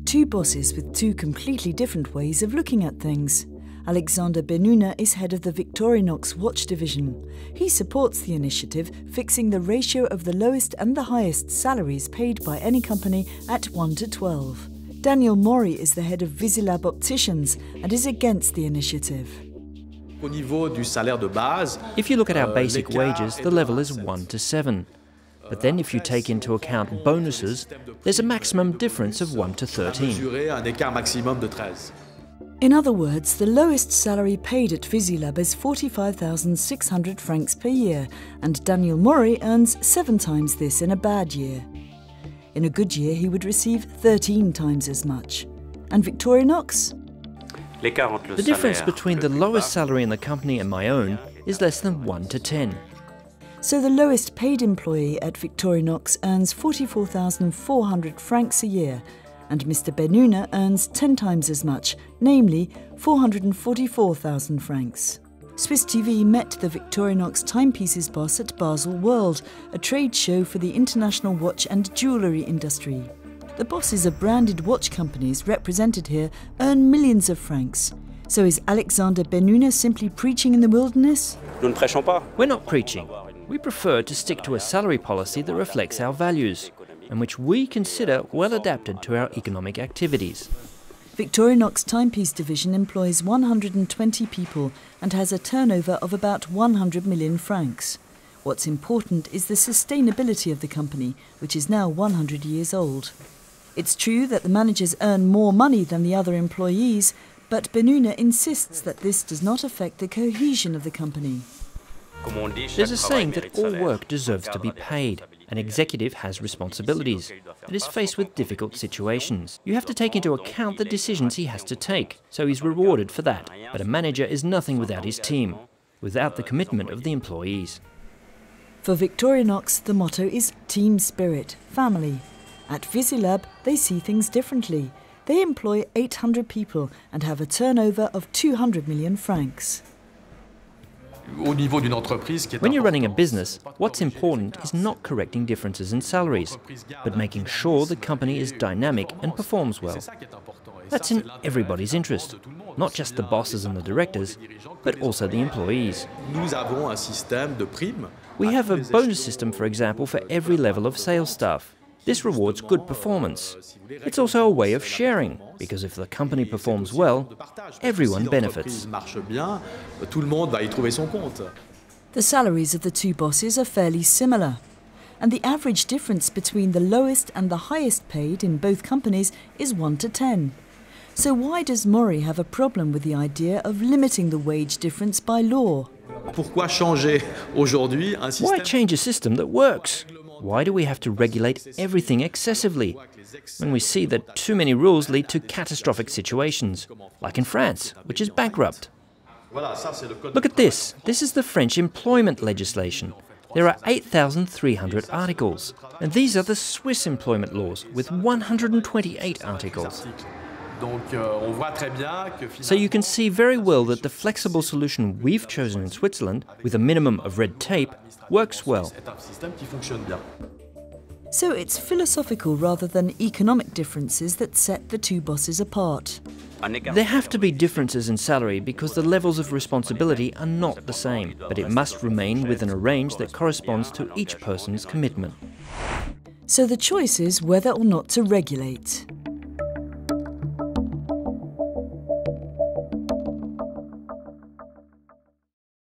Two bosses with two completely different ways of looking at things. Alexander Benuna is head of the Victorinox watch division. He supports the initiative fixing the ratio of the lowest and the highest salaries paid by any company at 1 to 12. Daniel Mori is the head of Visilab Opticians and is against the initiative. If you look at our basic wages, the level is 1 to 7. But then if you take into account bonuses, there's a maximum difference of 1 to 13. In other words, the lowest salary paid at Visilab is 45,600 francs per year, and Daniel Mori earns 7 times this in a bad year. In a good year, he would receive 13 times as much. And Victorinox? The difference between the lowest salary in the company and my own is less than 1 to 10. So the lowest paid employee at Victorinox earns 44,400 francs a year, and Mr. Benuna earns 10 times as much, namely 444,000 francs. Swiss TV met the Victorinox timepieces boss at Basel World, a trade show for the international watch and jewellery industry. The bosses of branded watch companies represented here earn millions of francs. So is Alexander Benuna simply preaching in the wilderness? We're not preaching. We prefer to stick to a salary policy that reflects our values, and which we consider well adapted to our economic activities. Victorinox timepiece division employs 120 people and has a turnover of about 100 million francs. What's important is the sustainability of the company, which is now 100 years old. It's true that the managers earn more money than the other employees, but Benuna insists that this does not affect the cohesion of the company. There's a saying that all work deserves to be paid. An executive has responsibilities and is faced with difficult situations. You have to take into account the decisions he has to take, so he's rewarded for that. But a manager is nothing without his team, without the commitment of the employees. For Victorinox, the motto is team spirit, family. At Visilab, they see things differently. They employ 800 people and have a turnover of 200 million francs. When you're running a business, what's important is not correcting differences in salaries, but making sure the company is dynamic and performs well. That's in everybody's interest, not just the bosses and the directors, but also the employees. We have a bonus system, for example, for every level of sales staff. This rewards good performance. It's also a way of sharing, because if the company performs well, everyone benefits. The salaries of the two bosses are fairly similar, and the average difference between the lowest and the highest paid in both companies is 1 to 10. So why does Mori have a problem with the idea of limiting the wage difference by law? Why change a system that works? Why do we have to regulate everything excessively, when we see that too many rules lead to catastrophic situations, like in France, which is bankrupt? Look at this. This is the French employment legislation. There are 8,300 articles, and these are the Swiss employment laws, with 128 articles. So you can see very well that the flexible solution we've chosen in Switzerland, with a minimum of red tape, works well. So it's philosophical rather than economic differences that set the two bosses apart. There have to be differences in salary because the levels of responsibility are not the same, but it must remain within a range that corresponds to each person's commitment. So the choice is whether or not to regulate.